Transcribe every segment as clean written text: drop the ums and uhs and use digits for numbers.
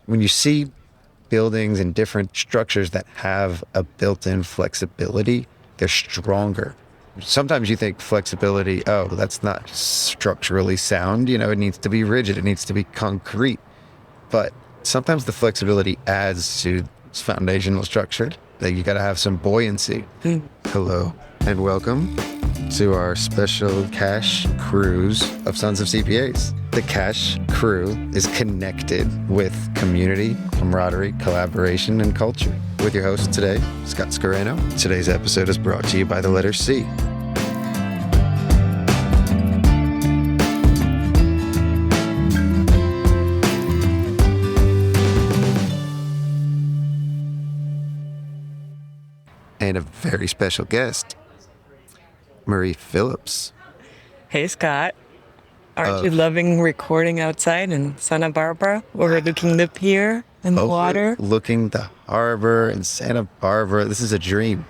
when you see buildings and different structures that have a built-in flexibility, they're stronger. Sometimes you think flexibility, oh, that's not structurally sound. It needs to be rigid. It needs to be concrete. But sometimes the flexibility adds to its foundational structure. That you got to have some buoyancy. Hello and welcome to our special cash cruise of Sons of CPAs. The cash crew is connected with community, camaraderie, collaboration, and culture. With your host today, Scott Scarano. Today's episode is brought to you by the letter C. And a very special guest, Marie Phillips. Hey, Scott. Aren't you loving recording outside in Santa Barbara, overlooking the pier and the water? Overlooking the harbor in Santa Barbara. This is a dream.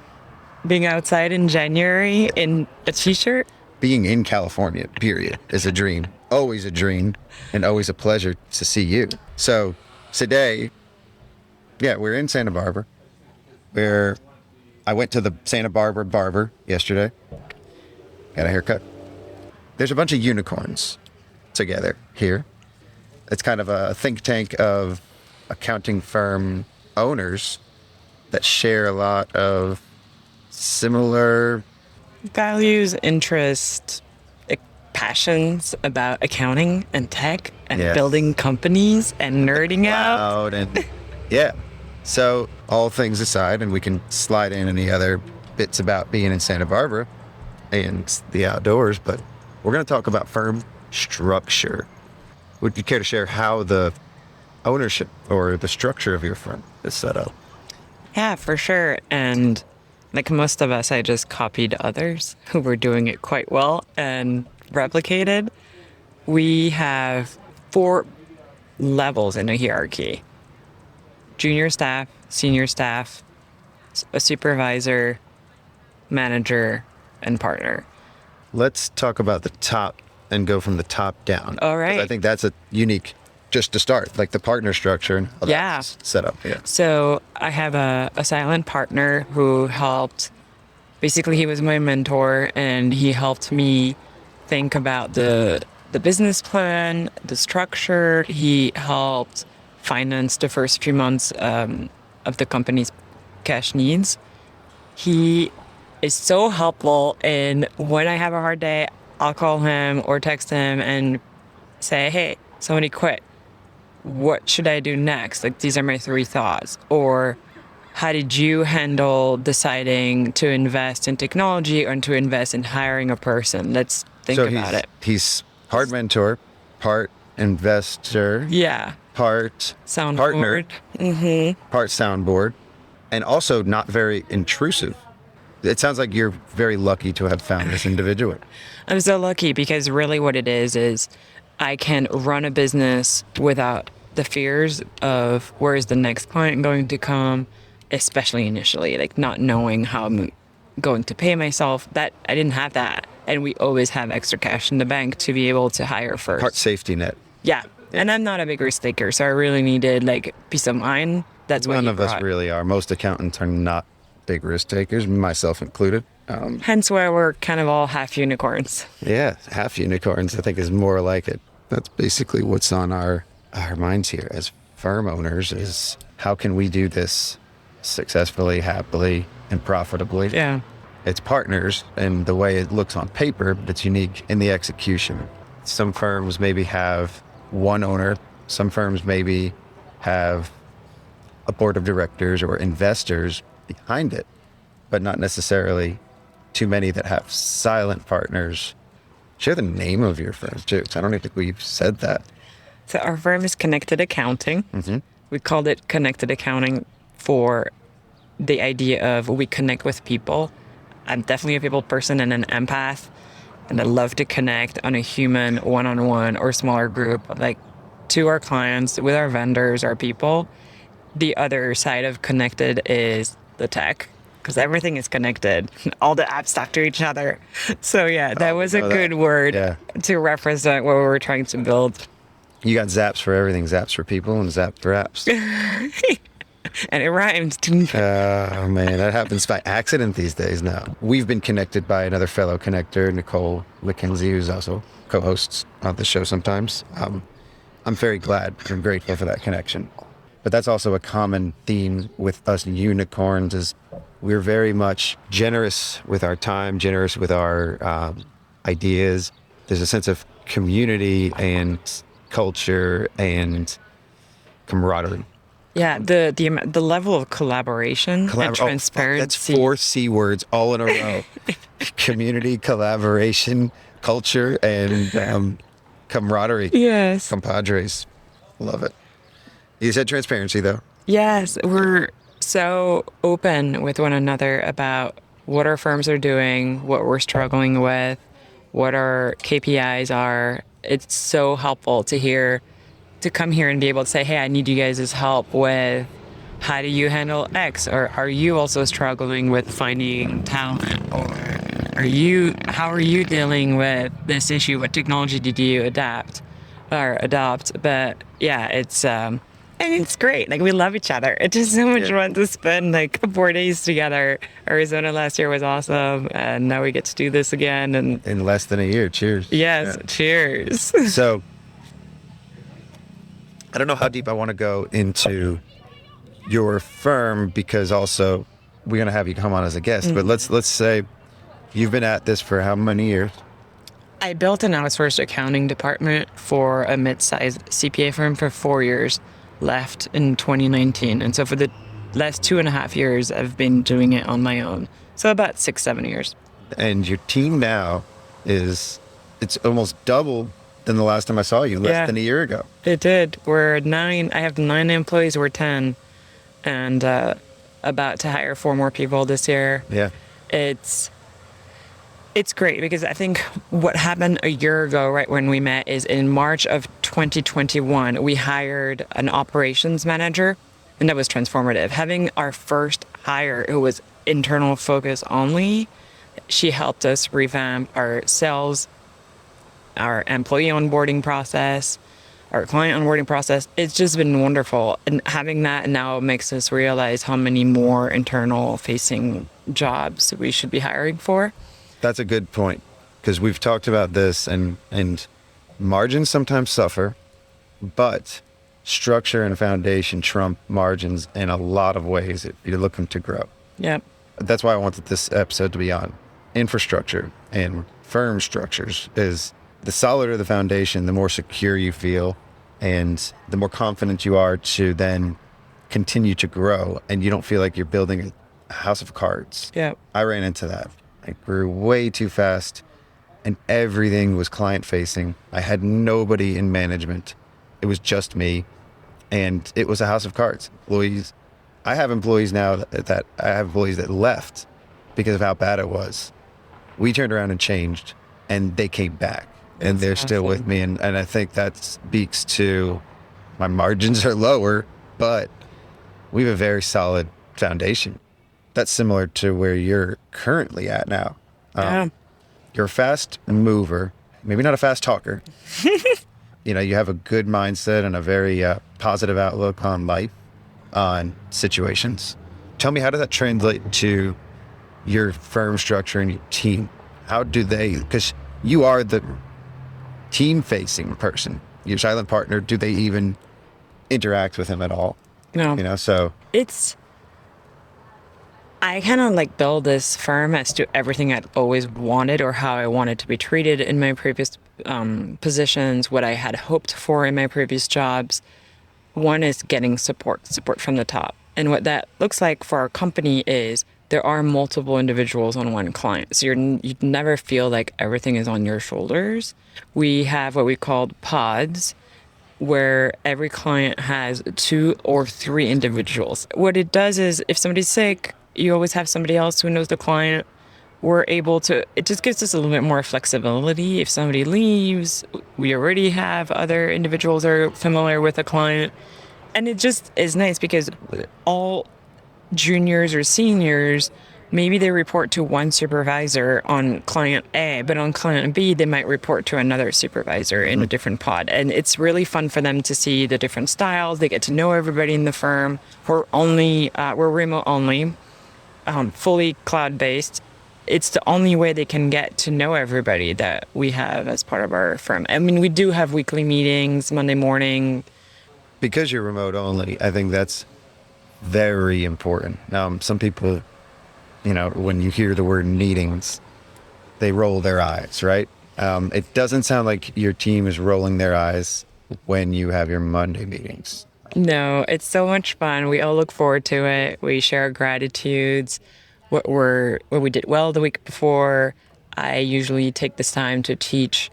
Being outside in January in a t-shirt? Being in California, period, is a dream. Always a dream and always a pleasure to see you. So today, we're in Santa Barbara, where I went to the Santa Barbara barber yesterday. Got a haircut. There's a bunch of unicorns together here. It's kind of a think tank of accounting firm owners that share a lot of similar values, interests, passions about accounting and tech and building companies and nerding out. And so all things aside, and we can slide in any other bits about being in Santa Barbara and the outdoors, but we're going to talk about firm structure. Would you care to share how the ownership or the structure of your firm is set up? Yeah, for sure. And like most of us, I just copied others who were doing it quite well and replicated. We have 4 levels in a hierarchy: junior staff, senior staff, a supervisor, manager, and partner. Let's talk about the top and go from the top down. All right. I think that's a unique, just to start, like the partner structure and how that's set up. Yeah. So I have a silent partner who helped, basically he was my mentor and he helped me think about the business plan, the structure. He helped finance the first few months of the company's cash needs. He is so helpful, and when I have a hard day, I'll call him or text him and say, hey, somebody quit. What should I do next? Like, these are my 3 thoughts. Or how did you handle deciding to invest in technology or to invest in hiring a person? Let's think about it. He's part mentor, part investor. Yeah. Part soundboard. Partner. Mm-hmm. Part soundboard. And also not very intrusive. It sounds like you're very lucky to have found this individual. I'm so lucky because really what it is I can run a business without the fears of where is the next client going to come, especially initially, like not knowing how I'm going to pay myself. That I didn't have that. And we always have extra cash in the bank to be able to hire first. Part safety net. Yeah. And I'm not a big risk taker, so I really needed like peace of mind. That's what none of us really are. Most accountants are not big risk takers, myself included. Hence why we're kind of all half unicorns. Yeah, half unicorns, I think, is more like it. That's basically what's on our minds here as firm owners is how can we do this successfully, happily, and profitably? Yeah. It's partners and the way it looks on paper, but it's unique in the execution. Some firms maybe have one owner. Some firms maybe have a board of directors or investors behind it, but not necessarily too many that have silent partners. Share the name of your firm too, because I don't think we've said that. So our firm is Connected Accounting. Mm-hmm. We called it Connected Accounting for the idea of we connect with people. I'm definitely a people person and an empath, and I love to connect on a human one-on-one or smaller group, like to our clients, with our vendors, our people. The other side of connected is the tech, because everything is connected. All the apps talk to each other. So yeah, that was a good word to represent what we were trying to build. You got zaps for everything. Zaps for people and zap for apps. And it rhymes. Oh, man, that happens by accident these days now. We've been connected by another fellow connector, Nicole McKenzie, who's also co-hosts on the show sometimes. I'm very glad and grateful for that connection. But that's also a common theme with us unicorns is we're very much generous with our time, generous with our ideas. There's a sense of community and culture and camaraderie. Yeah, the level of collaboration and transparency. That's 4 C words all in a row. Community, collaboration, culture, and camaraderie. Yes. Compadres. Love it. You said transparency, though. Yes, we're so open with one another about what our firms are doing, what we're struggling with, what our KPIs are. It's so helpful to come here and be able to say, hey, I need you guys' help with how do you handle X? Or are you also struggling with finding talent? Or how are you dealing with this issue? What technology did you adopt? But yeah, and it's great. Like, we love each other. It's just so much fun to spend like 4 days together. Arizona last year was awesome. And now we get to do this again. And in less than a year. Cheers. Yes. Yeah. Cheers. So I don't know how deep I want to go into your firm because also we're going to have you come on as a guest. But let's say you've been at this for how many years? I built an outsourced accounting department for a mid-sized CPA firm for 4 years, left in 2019. And so for the last 2.5 years, I've been doing it on my own. So about 6-7 years. And your team now it's almost double than the last time I saw you, less than a year ago. It did. We're 9. I have 9 employees. We're 10. And about to hire 4 more people this year. Yeah. It's great because I think what happened a year ago, right when we met, is in March of 2021, we hired an operations manager, and that was transformative. Having our first hire who was internal focus only, she helped us revamp our sales, our employee onboarding process, our client onboarding process. It's just been wonderful. And having that now makes us realize how many more internal facing jobs we should be hiring for. That's a good point because we've talked about this and margins sometimes suffer, but structure and foundation trump margins in a lot of ways if you're looking to grow. Yep. That's why I wanted this episode to be on infrastructure and firm structures. Is the solider the foundation, the more secure you feel and the more confident you are to then continue to grow and you don't feel like you're building a house of cards. Yeah. I ran into that. I grew way too fast and everything was client facing. I had nobody in management. It was just me and it was a house of cards. Employees. I have employees now that left because of how bad it was. We turned around and changed and they came back and they're still with me. And I think that speaks to my margins are lower, but we have a very solid foundation. That's similar to where you're currently at now. You're a fast mover, maybe not a fast talker. You have a good mindset and a very positive outlook on life, on situations. Tell me, how does that translate to your firm structure and your team? How do they, because you are the team-facing person, your silent partner, do they even interact with him at all? No. So I kind of build this firm as to everything I'd always wanted or how I wanted to be treated in my previous positions, what I had hoped for in my previous jobs. One is getting support from the top. And what that looks like for our company is there are multiple individuals on one client. So you never feel like everything is on your shoulders. We have what we call pods, where every client has 2 or 3 individuals. What it does is if somebody's sick, you always have somebody else who knows the client. It just gives us a little bit more flexibility. If somebody leaves, we already have other individuals that are familiar with the client. And it just is nice because all juniors or seniors maybe they report to one supervisor on client A, but on client B, they might report to another supervisor in a different pod. And it's really fun for them to see the different styles. They get to know everybody in the firm. We're remote only, fully cloud-based. It's the only way they can get to know everybody that we have as part of our firm. I mean, we do have weekly meetings, Monday morning. Because you're remote only, I think that's very important. Some people, when you hear the word meetings, they roll their eyes, right? It doesn't sound like your team is rolling their eyes when you have your Monday meetings. No, it's so much fun. We all look forward to it. We share our gratitudes, what we did well the week before. I usually take this time to teach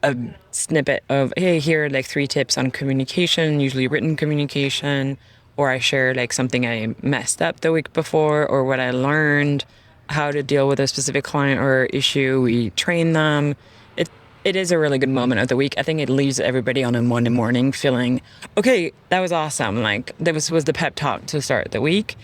a snippet of, hey, here are like 3 tips on communication, usually written communication, or I share like something I messed up the week before or what I learned, how to deal with a specific client or issue. We train them. It is a really good moment of the week. I think it leaves everybody on a Monday morning feeling, okay, that was awesome. Like that was the pep talk to start the week.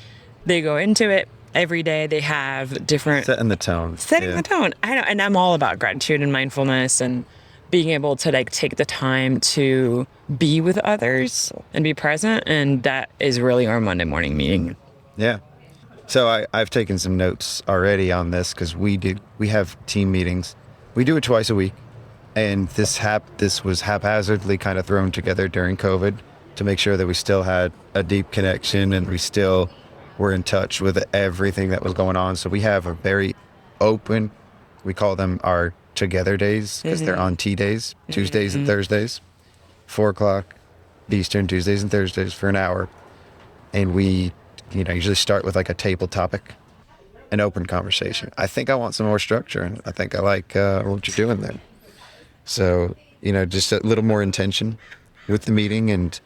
They go into it. Every day they have different... Setting the tone. The tone. I know. And I'm all about gratitude and mindfulness and being able to like take the time to be with others and be present. And that is really our Monday morning meeting. Yeah. So I've taken some notes already on this because we have team meetings. We do it twice a week. And this was haphazardly kind of thrown together during COVID to make sure that we still had a deep connection and we still were in touch with everything that was going on. So we have a very open, we call them our together days because they're on T days, Tuesdays and Thursdays, 4:00 Eastern, Tuesdays and Thursdays for an hour. And we, usually start with like a table topic, an open conversation. I think I want some more structure and I think I like what you're doing there. So, just a little more intention with the meeting, and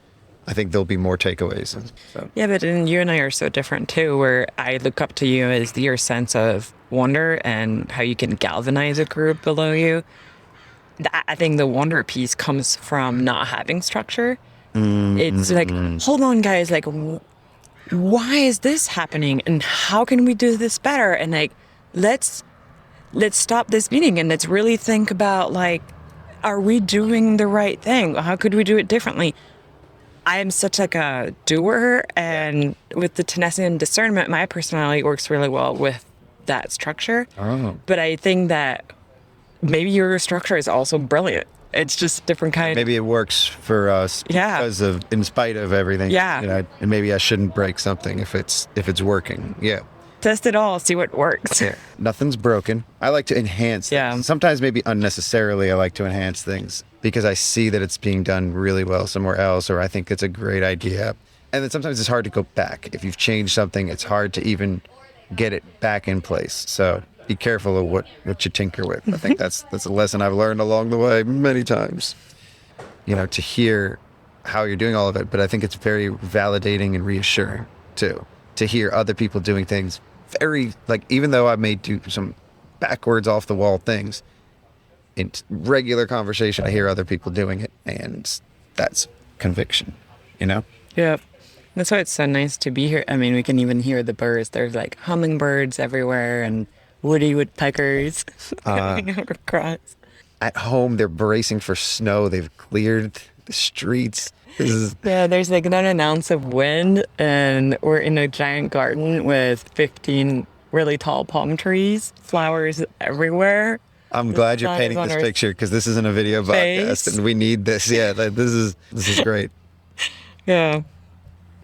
I think there'll be more takeaways. So. Yeah, but you and I are so different too, where I look up to you as your sense of wonder and how you can galvanize a group below you. I think the wonder piece comes from not having structure. It's like, hold on, guys, like, why is this happening? And how can we do this better? And like, let's stop this meeting and let's really think about like, are we doing the right thing? How could we do it differently? I am such like a doer, and with the tenacity and discernment, my personality works really well with that structure. Oh. But I think that maybe your structure is also brilliant. It's just different kind. Maybe it works for us because of, in spite of everything. Yeah. And maybe I shouldn't break something if it's working. Yeah. Test it all, see what works. Yeah. Nothing's broken. I like to enhance things. Sometimes maybe unnecessarily I like to enhance things because I see that it's being done really well somewhere else, or I think it's a great idea. And then sometimes it's hard to go back. If you've changed something, it's hard to even get it back in place. So be careful of what you tinker with. I think that's a lesson I've learned along the way many times. To hear how you're doing all of it, but I think it's very validating and reassuring too, to hear other people doing things very, like, even though I may do some backwards off the wall things, in regular conversation, I hear other people doing it, and that's conviction, Yeah. That's why it's so nice to be here. I mean, we can even hear the birds. There's like hummingbirds everywhere and woody woodpeckers coming across. At home, they're bracing for snow. They've cleared the streets. Yeah, there's like not an ounce of wind, and we're in a giant garden with 15 really tall palm trees, flowers everywhere. I'm glad you're painting this picture because this isn't a video podcast and we need this. Yeah, this is great. Yeah,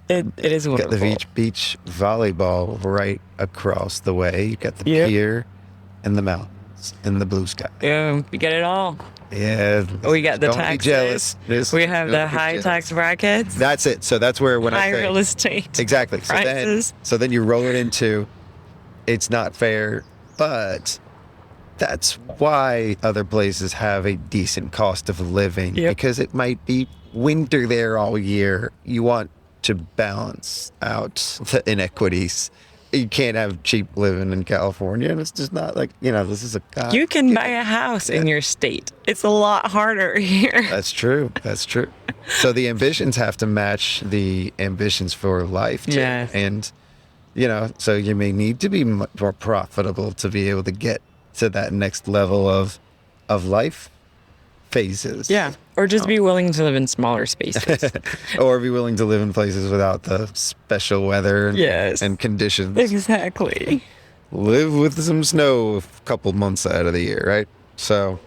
it is wonderful. You got the beach volleyball right across the way. You got the pier and the mountains and the blue sky. Yeah, we get it all. Yeah, we got the don't taxes. Be jealous. We have the high tax brackets. That's it. So that's where when I say real estate. Exactly. Prices. So then you roll it into, it's not fair, but that's why other places have a decent cost of living because it might be winter there all year. You want to balance out the inequities. You can't have cheap living in California, and it's just not like, this is you can buy a house in your state. It's a lot harder here. That's true. So the ambitions have to match the ambitions for life too. Yes. And So you may need to be much more profitable to be able to get to that next level of life phases. Yeah. Or just be willing to live in smaller spaces. Or be willing to live in places without the special weather Yes. and conditions. Exactly. Live with some snow a couple months out of the year, right? So,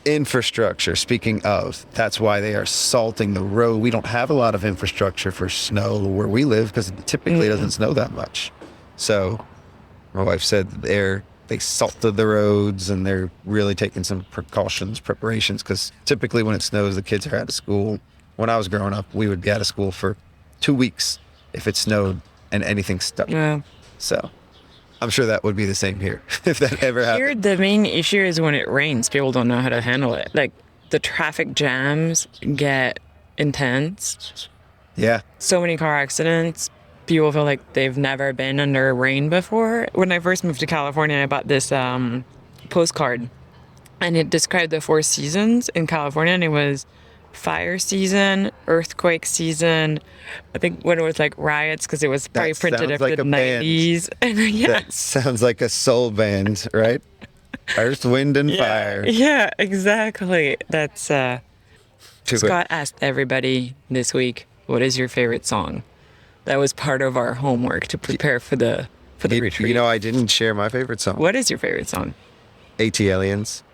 infrastructure, speaking of, that's why they are salting the road. We don't have a lot of infrastructure for snow where we live because it typically doesn't snow that much. So, my wife said they salted the roads and they're really taking some preparations, because typically when it snows, the kids are out of school. When I was growing up, we would be out of school for 2 weeks if it snowed and anything stuck. Yeah. So I'm sure that would be the same here if that ever happened. Here, the main issue is when it rains, people don't know how to handle it. Like, the traffic jams get intense. Yeah. So many car accidents. People feel like they've never been under rain before. When I first moved to California, I bought this postcard, and it described the 4 seasons in California, and it was fire season, earthquake season. I think when it was like riots, because it was probably That printed sounds after like the a band. 90s. And yeah. That sounds like a soul band, right? Earth, wind, and Yeah, fire. yeah, exactly. That's To it. Scott asked everybody this week, what is your favorite song? That was part of our homework to prepare for the retreat. I didn't share my favorite song. What is your favorite song? AT Aliens,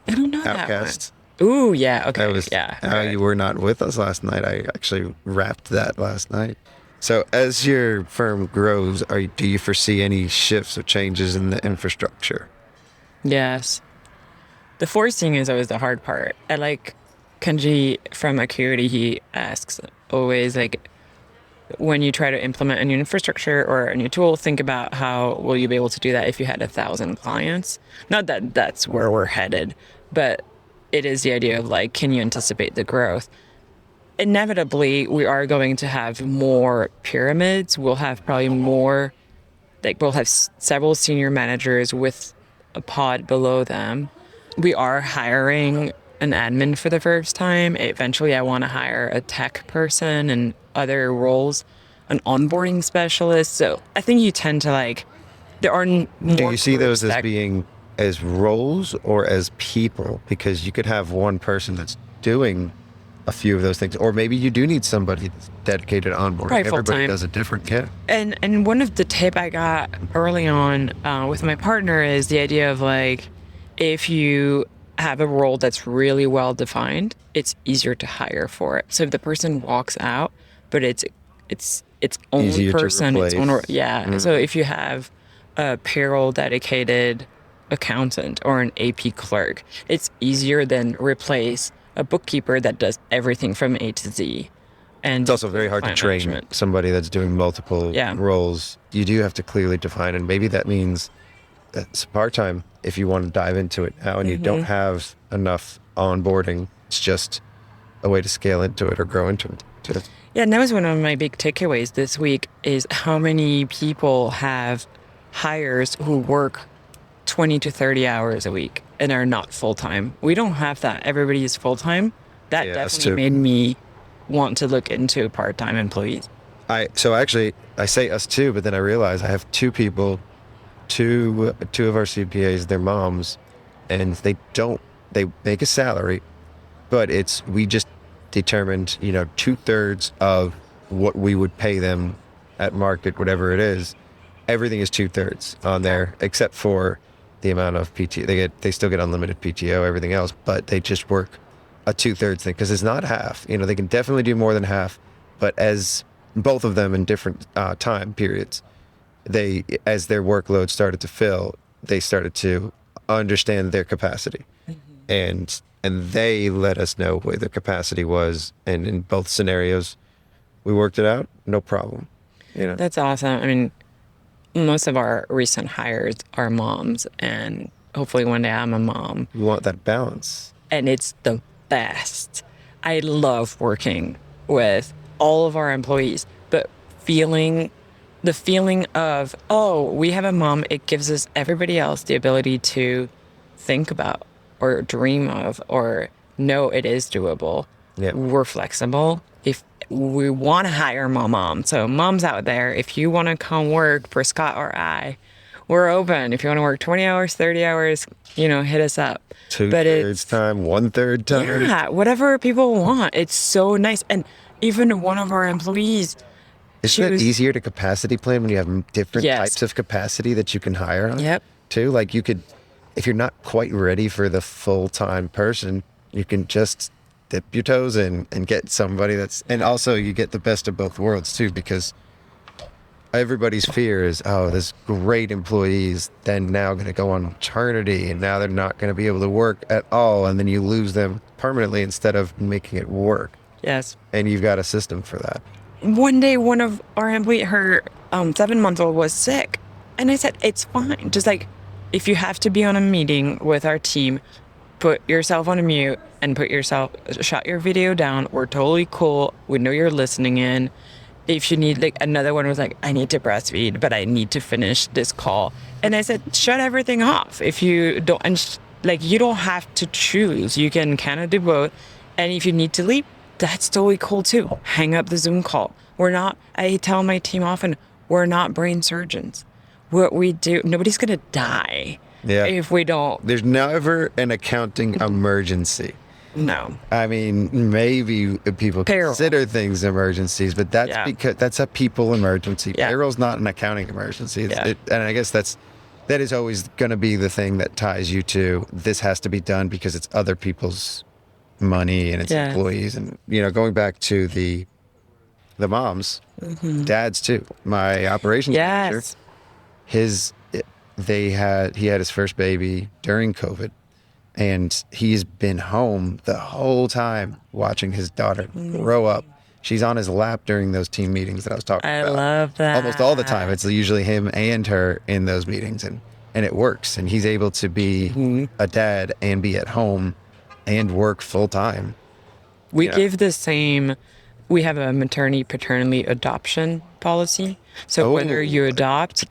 I don't know Outcast. that one. Ooh, yeah, okay. That was yeah. how right. you were not with us last night. I actually rapped that last night. So as your firm grows, do you foresee any shifts or changes in the infrastructure? Yes. The forcing is always the hard part. I like Kanji from Acuity. He asks always, like, when you try to implement a new infrastructure or a new tool, think about how will you be able to do that if you had 1,000 clients. Not that that's where we're headed, but it is the idea of, like, can you anticipate the growth? Inevitably, we are going to have more pyramids. We'll have probably more, like, we'll have several senior managers with a pod below them. We are hiring an admin for the first time. Eventually, I want to hire a tech person and other roles, an onboarding specialist. So I think you tend to, like, there are more. Do you see those groups as that- being as roles or as people? Because you could have one person that's doing a few of those things, or maybe you do need somebody that's dedicated on board. Probably Everybody full-time. does a different kit. And one of the tip I got early on with my partner is the idea of, like, if you have a role that's really well defined, it's easier to hire for it. So if the person walks out, but it's own Easier to person, its own, replace. yeah. So if you have a payroll dedicated accountant or an AP clerk, it's easier than replace a bookkeeper that does everything from A to Z. And It's also very hard to client train management. somebody that's doing multiple Yeah. roles. You do have to clearly define, and maybe that means it's part-time if you want to dive into it now and you don't have enough onboarding. It's just a way to scale into it or grow into it. Yeah, and that was one of my big takeaways this week is how many people have hires who work 20 to 30 hours a week and are not full-time. We don't have that. Everybody is full-time. That Yeah, us definitely too. made me want to look into part-time employees. So actually I say us too, but then I realize I have two people, two of our CPAs, they're moms, and they make a salary, but we just determined, 2/3 of what we would pay them at market, whatever it is. Everything is 2/3 on there, except for the amount of PTO. They still get unlimited PTO, everything else, but they just work a 2/3 thing because it's not half. They can definitely do more than half, but as both of them in different time periods, as their workload started to fill, they started to understand their capacity, and they let us know what their capacity was, and in both scenarios, we worked it out, no problem. That's awesome. I mean, most of our recent hires are moms, and hopefully one day I'm a mom. We want that balance. And it's the best. I love working with all of our employees, but the feeling of, oh, we have a mom, it gives us, everybody else, the ability to think about or dream of or know it is doable. Yeah. We're flexible. If we want to hire more moms. So moms out there, if you want to come work for Scott or I, we're open. If you want to work 20 hours, 30 hours, hit us up. But 2/3 time, 1/3 time. yeah, whatever people want. It's so nice. And even one of our employees, Isn't it easier to capacity plan when you have different Yes. types of capacity that you can hire on? Yep. Too. Like you could, if you're not quite ready for the full-time person, you can just dip your toes in and get somebody and also you get the best of both worlds too, because everybody's fear is, oh, this great employees then now going to go on maternity and now they're not going to be able to work at all. And then you lose them permanently instead of making it work. yes. And you've got a system for that. One day, one of our employees, her 7-month-old was sick. And I said, it's fine. Just like, if you have to be on a meeting with our team, put yourself on a mute and shut your video down. We're totally cool. We know you're listening in. If you need, like, another one was like, I need to breastfeed, but I need to finish this call. And I said, shut everything off. If you don't, you don't have to choose. You can kind of do both. And if you need to leave, that's totally cool too. Hang up the Zoom call. I tell my team often, we're not brain surgeons. What we do, nobody's going to die if we don't. There's never an accounting emergency. No. I mean, maybe people consider things emergencies, but that's because that's a people emergency. Yeah. Payroll's not an accounting emergency. Yeah. And I guess that is always going to be the thing that ties you to this has to be done because it's other people's money and its employees. And, going back to the moms, dads too. My operations manager, he had his first baby during COVID. And he's been home the whole time watching his daughter grow up. She's on his lap during those team meetings that I was talking about. I love that. Almost all the time. It's usually him and her in those meetings. And it works. And he's able to be a dad and be at home and work full time. We give the same, we have a paternity adoption policy. So whether you adopt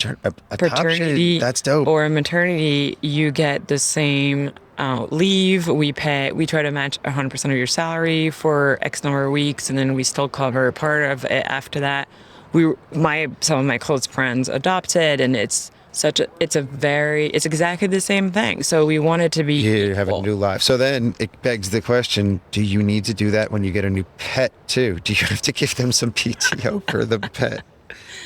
paternity that's dope. or a maternity, you get the same leave. We try to match 100% of your salary for X number of weeks, and then we still cover part of it after that. Some of my close friends adopted, and it's exactly the same thing. So we want it to be you have a new life. So then it begs the question, do you need to do that when you get a new pet too? Do you have to give them some PTO for the pet?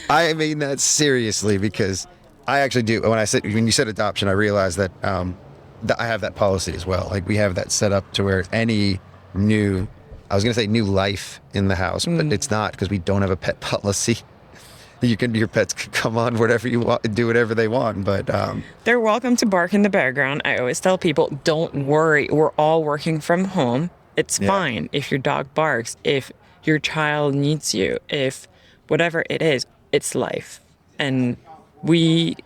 I mean that seriously, because I actually do. When you said adoption, I realized that I have that policy as well. Like we have that set up to where any new life in the house, but it's not, because we don't have a pet policy. Your pets can come on whatever you want, do whatever they want, but they're welcome to bark in the background. I always tell people, don't worry. We're all working from home. It's fine if your dog barks, if your child needs you, if whatever it is, it's life. And we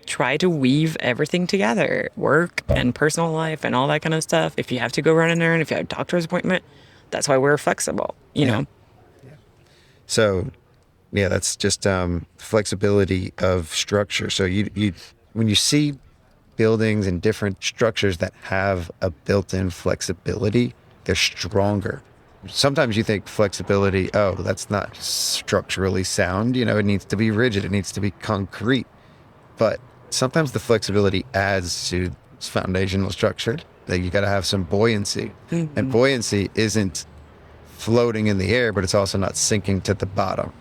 try to weave everything together, work and personal life and all that kind of stuff. If you have to go run an errand, if you have a doctor's appointment, that's why we're flexible, you know? Yeah. So, that's just flexibility of structure. So you when you see buildings and different structures that have a built-in flexibility, they're stronger. Sometimes you think flexibility, oh, that's not structurally sound. It needs to be rigid. It needs to be concrete. But sometimes the flexibility adds to its foundational structure. That you got to have some buoyancy. Mm-hmm. And buoyancy isn't floating in the air, but it's also not sinking to the bottom.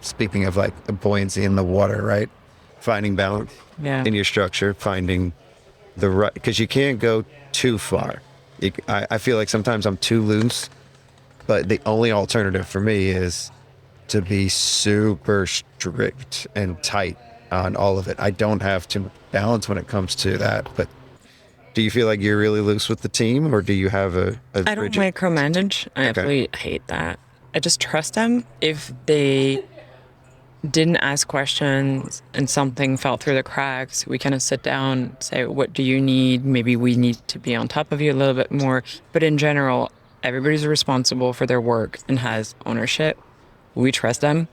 Speaking of like the buoyancy in the water, right? Finding balance in your structure, finding the right, because you can't go too far. I feel like sometimes I'm too loose, but the only alternative for me is to be super strict and tight on all of it. I don't have too much balance when it comes to that. But do you feel like you're really loose with the team, or do you have a I don't micromanage. I absolutely hate that. I just trust them. If they didn't ask questions and something fell through the cracks, we kind of sit down, say, what do you need? Maybe we need to be on top of you a little bit more. But in general, everybody's responsible for their work and has ownership. We trust them.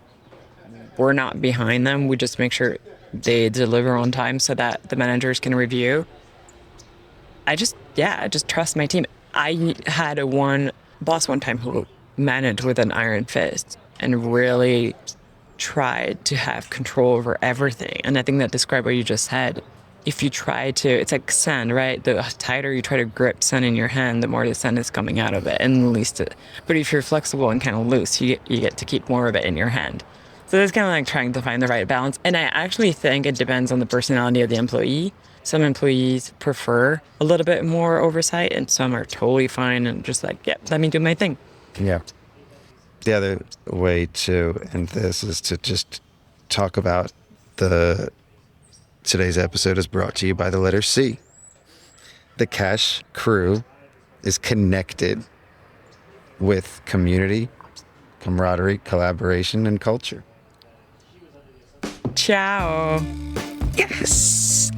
We're not behind them. We just make sure they deliver on time so that the managers can review. I just trust my team. I had one boss one time who manage with an iron fist and really tried to have control over everything. And I think that describes what you just said. If you try to, it's like sand, right? The tighter you try to grip sand in your hand, the more the sand is coming out of it, and the least it. But if you're flexible and kind of loose, you get to keep more of it in your hand. So it's kind of like trying to find the right balance. And I actually think it depends on the personality of the employee. Some employees prefer a little bit more oversight, and some are totally fine and just like, yep, let me do my thing. Yeah. The other way to end this is to just talk about today's episode is brought to you by the letter C. The hCrew is connected with community, camaraderie, collaboration, and culture. Ciao. Yes.